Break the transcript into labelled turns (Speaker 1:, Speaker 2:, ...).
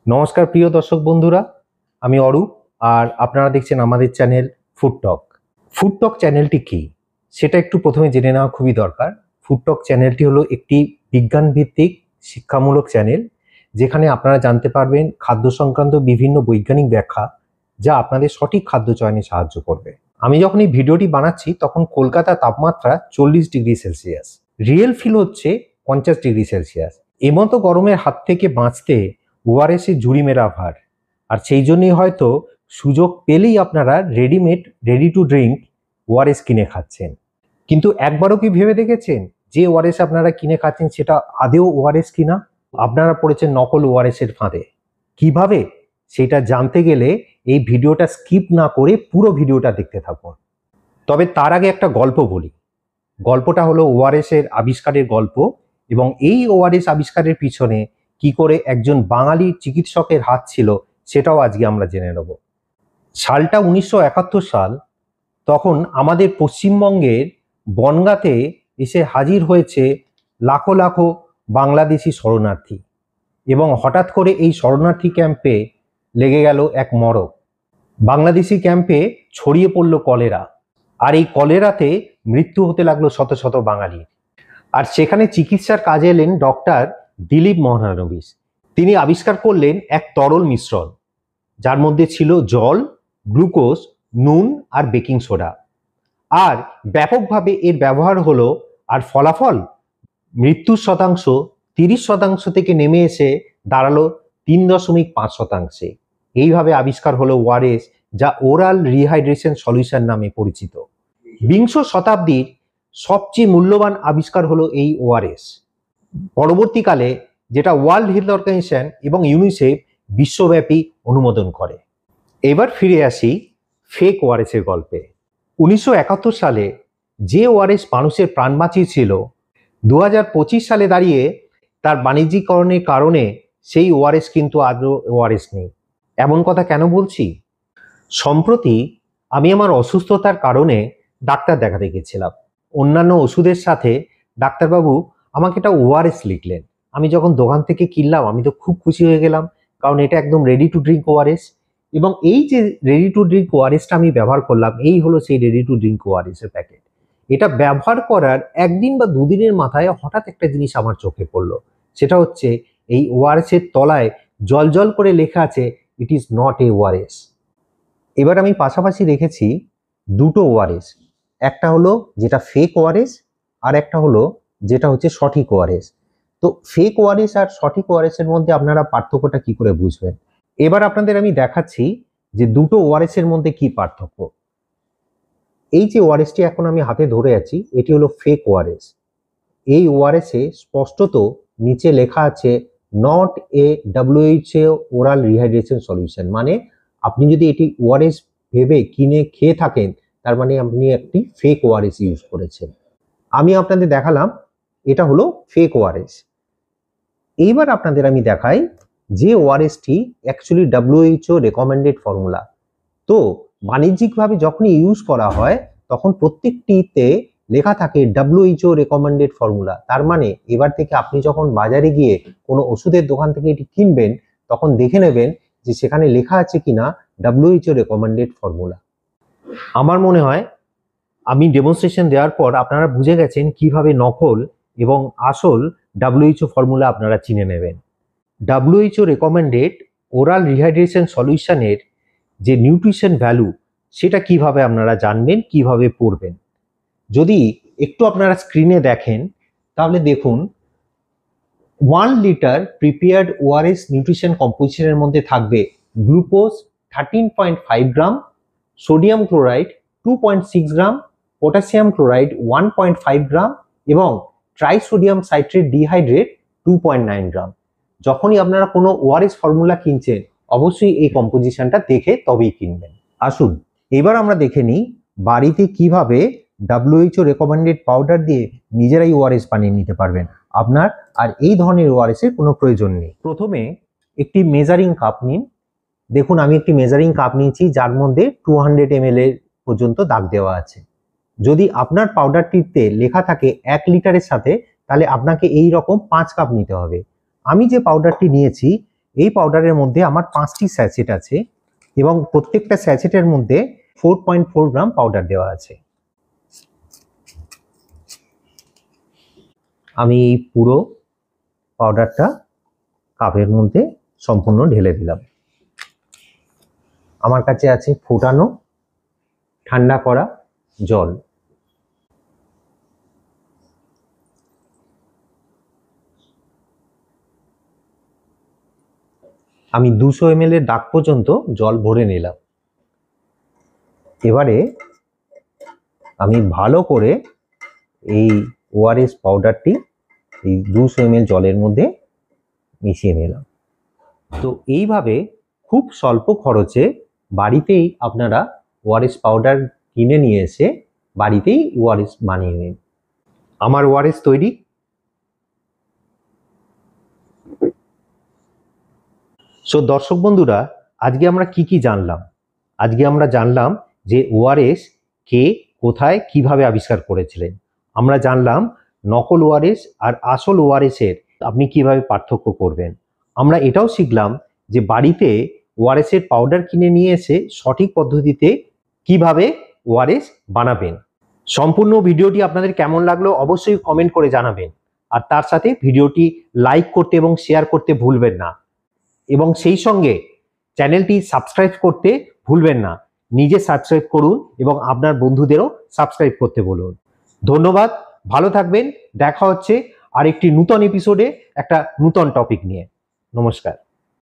Speaker 1: নমস্কার প্রিয় দর্শক বন্ধুরা, আমি অরূপ আর আপনারা দেখছেন আমাদের চ্যানেল ফুড টক। ফুড টক চ্যানেলটি কি সেটা একটু প্রথমে জেনে নেওয়া খুবই দরকার। ফুড টক চ্যানেলটি হলো একটি বিজ্ঞান ভিত্তিক শিক্ষামূলক চ্যানেল, যেখানে আপনারা জানতে পারবেন খাদ্য সংক্রান্ত বিভিন্ন বৈজ্ঞানিক ব্যাখ্যা, যা আপনাদের সঠিক খাদ্য চয়নে সাহায্য করবে। আমি যখন এই ভিডিওটি বানাচ্ছি তখন কলকাতার তাপমাত্রা 40 ডিগ্রি সেলসিয়াস, রিয়েল ফিল হচ্ছে 50 ডিগ্রি সেলসিয়াস। এমতো গরমের হাত থেকে বাঁচতে ওআরএস এর ঝুড়ি মেরা ভার। আর সেই জন্যই হয়তো সুযোগ পেলেই আপনারা readymade ready to drink ORS কিনে খাচ্ছেন। কিন্তু একবারও কি ভেবে দেখেছেন যে ওআরএস আপনারা কিনে খাচ্ছেন সেটা আদেও ওআরএস কিনা? আপনারা পড়েছেন নকল ওআরএস এর ফাঁদে। কিভাবে সেটা জানতে গেলে এই ভিডিওটা স্কিপ না করে পুরো ভিডিওটা দেখতে থাকুন। তবে তার আগে একটা গল্প বলি। গল্পটা হলো ওআরএস এর আবিষ্কারের গল্প, এবং এই ওআরএস আবিষ্কারের পিছনে কি করে একজন বাঙালি চিকিৎসকের হাত ছিল সেটাও আজকে আমরা জেনে নেব। সালটা 1971 সাল। তখন আমাদের পশ্চিমবঙ্গের বনগাঁতে এসে হাজির হয়েছে লাখো লাখো বাংলাদেশি শরণার্থী, এবং হঠাৎ করে এই শরণার্থী ক্যাম্পে লেগে গেল এক মড়ক। বাংলাদেশি ক্যাম্পে ছড়িয়ে পড়ল কলেরা, আর এই কলেরাতে মৃত্যু হতে লাগলো শত শত বাঙালি। আর সেখানে চিকিৎসার কাজে এলেন ডক্টর দিলীপ মহলানবিশ। তিনি আবিষ্কার করলেন এক তরল মিশ্রণ, যার মধ্যে ছিল জল, গ্লুকোজ, নুন আর বেকিং সোডা। আর ব্যাপকভাবে এর ব্যবহার হলো, আর ফলাফল মৃত্যুর শতাংশ 30% থেকে নেমে এসে দাঁড়ালো 3.5%। এইভাবে আবিষ্কার হলো ওআরএস, যা ওরাল রিহাইড্রেশন সলিউশন নামে পরিচিত। বিংশ শতাব্দীর সবচেয়ে মূল্যবান আবিষ্কার হলো এই ওআরএস। পরবর্তীকালে যেটা ওয়ার্ল্ড হেলথ অর্গানাইজেশন এবং ইউনিসেফ বিশ্বব্যাপী অনুমোদন করে। এবার ফিরে আসি ফেক ওআরএস এর গল্পে। 1971 সালে যে ওআরএস মানুষের প্রাণ বাঁচিয়েছিল, 2025 সালে দাঁড়িয়ে তার বাণিজ্যিকরণের কারণে সেই ওআরএস কিন্তু আদৌ ওআরএস নেই। এমন কথা কেন বলছি? সম্প্রতি আমি আমার অসুস্থতার কারণে ডাক্তার দেখাতে গেছিলাম। অন্যান্য ওষুধের সাথে ডাক্তারবাবু আমাকে একটা ওআরএস লিখলেন। আমি যখন দোকান থেকে কিনলাম আমি তো খুব খুশি হয়ে গেলাম, কারণ এটা একদম রেডি টু ড্রিঙ্ক ওআরএস। এবং এই যে রেডি টু ড্রিঙ্ক ওআরএসটা আমি ব্যবহার করলাম, এই হলো সেই রেডি টু ড্রিঙ্ক ওআরএস এর প্যাকেট। এটা ব্যবহার করার একদিন বা দুদিনের মাথায় হঠাৎ একটা জিনিস আমার চোখে পড়লো। সেটা হচ্ছে এই ওআরএস এর তলায় জল জল করে লেখা আছে, it is not a ORS. এবার আমি পাশাপাশি রেখেছি দুটো ওআরএস। একটা হলো যেটা ফেক ওআরএস, আর একটা হলো যেটা হচ্ছে সঠিক ওআরএস। তো ফেক ওআরএস আর সঠিক ওআরএস এর মধ্যে আপনারা পার্থক্যটা কি করে বুঝবেন? এবার আপনাদের আমি দেখাচ্ছি যে দুটো ওআরএস এর মধ্যে কি পার্থক্য। এই যে ওআরএসটি এখন আমি হাতে ধরে আছি, এটি হলো ফেক ওআরএস। এই ওআরএস এ স্পষ্টত নিচে লেখা আছে not a WHO oral rehydration solution. মানে আপনি যদি এটি ওআরএস ভেবে কিনে খেয়ে থাকেন, তার মানে আপনি একটি ফেক ওআরএস ইউজ করেছেন। আমি আপনাদের দেখালাম এটা হলো ফেক ওআরএস। এইবার আপনাদের আমি দেখাই যে ওআরএসটি অ্যাকচুয়ালি WHO রেকমেন্ডেড ফর্মুলা। তো বাণিজ্যিকভাবে যখনই ইউজ করা হয় তখন প্রত্যেকটিতে লেখা থাকে WHO রেকমেন্ডেড ফর্মুলা। তার মানে এবার থেকে আপনি যখন বাজারে গিয়ে কোনো ওষুধের দোকান থেকে এটি কিনবেন, তখন দেখে নেবেন যে সেখানে লেখা আছে কিনা WHO রেকমেন্ডেড ফর্মুলা। আমার মনে হয় আমি ডেমনস্ট্রেশন দেওয়ার পর আপনারা বুঝে গেছেন কিভাবে নকল এবং আসল WHO ফর্মুলা আপনারা চিনে নেবেন। WHO রেকমেন্ডেড ওরাল রিহাইড্রেশন সলিউশনের যে নিউট্রিশন ভ্যালু, সেটা কিভাবে আপনারা জানবেন, কিভাবে পড়বেন। যদি একটু আপনারা স্ক্রিনে দেখেন তাহলে দেখুন 1 লিটার প্রিপেয়ার্ড ওআরএস নিউট্রিশন কম্পোজিশনের মধ্যে থাকবে গ্লুকোজ 13.5 গ্রাম, সোডিয়াম ক্লোরাইড 2.6 গ্রাম, পটাশিয়াম ক্লোরাইড 1.5 গ্রাম এবং ট্রাইসোডিয়াম সাইট্রেট ডিহাইড্রেট 2.9 গ্রাম। যখনই আপনারা কোনো ওআরএস ফর্মুলা কিনছেন অবশ্যই এই কম্পোজিশনটা দেখে তবেই কিনবেন। আসুন এবার আমরা দেখে নিই বাড়িতে কিভাবে WHO রেকমেন্ডেড পাউডার দিয়ে নিজেরাই ওআরএস বানিয়ে নিতে পারবেন। আপনার আর এই ধরনের ওআরএস এর কোনো প্রয়োজন নেই। প্রথমে একটি মেজারিং কাপ নিন। দেখুন আমি একটি মেজারিং কাপ নিয়েছি, যার মধ্যে 200 ml এর পর্যন্ত দাগ দেওয়া আছে। যদি আপনার পাউডারটিতে লেখা থাকে 1 লিটারের সাথে, তাহলে আপনাকে এই রকম 5 কাপ নিতে হবে। আমি যে পাউডারটি নিয়েছি এই পাউডারের মধ্যে আমার 5টি স্যাচেট আছে এবং প্রত্যেকটা স্যাচেটের মধ্যে 4.4 গ্রাম পাউডার দেওয়া আছে। আমি এই পুরো পাউডারটা কাপের মধ্যে সম্পূর্ণ ঢেলে দিলাম। আমার কাছে আছে ফোটানো ঠান্ডা করা জল। আমি 200 ml এর দাগ পর্যন্ত জল ভরে নিলাম। এবারে আমি ভালো করে এই ওআরএস পাউডারটি এই 200 ml জলের মধ্যে মিশিয়ে নিলাম। তো এইভাবে খুব স্বল্প খরচে বাড়িতেই আপনারা ওআরএস পাউডার কিনে নিয়ে এসে বাড়িতেই ওআরএস বানিয়ে নিন। আমার ওআরএস তৈরি। সো দর্শক বন্ধুরা, আজকে আমরা কি জানলাম? আজকে আমরা জানলাম যে ওআরএস কে কোথায় কিভাবে আবিষ্কার করেছিলেন। আমরা জানলাম নকল ওআরএস আর আসল ওআরএস এর আপনি কিভাবে পার্থক্য করবেন। আমরা এটাও শিখলাম যে বাড়িতে ওআরএস এর পাউডার কিনে নিয়ে এসে সঠিক পদ্ধতিতে কিভাবে ওআরএস বানাবেন। সম্পূর্ণ ভিডিওটি আপনাদের কেমন লাগলো অবশ্যই কমেন্ট করে জানাবেন, আর তার সাথে ভিডিওটি লাইক করতে এবং শেয়ার করতে ভুলবেন না, এবং সেই সঙ্গে চ্যানেলটি সাবস্ক্রাইব করতে ভুলবেন না। নিজে সাবস্ক্রাইব করুন এবং আপনার বন্ধুদেরও সাবস্ক্রাইব করতে বলুন। ধন্যবাদ, ভালো থাকবেন। দেখা হচ্ছে আরেকটি নূতন এপিসোডে একটা নূতন টপিক নিয়ে। নমস্কার।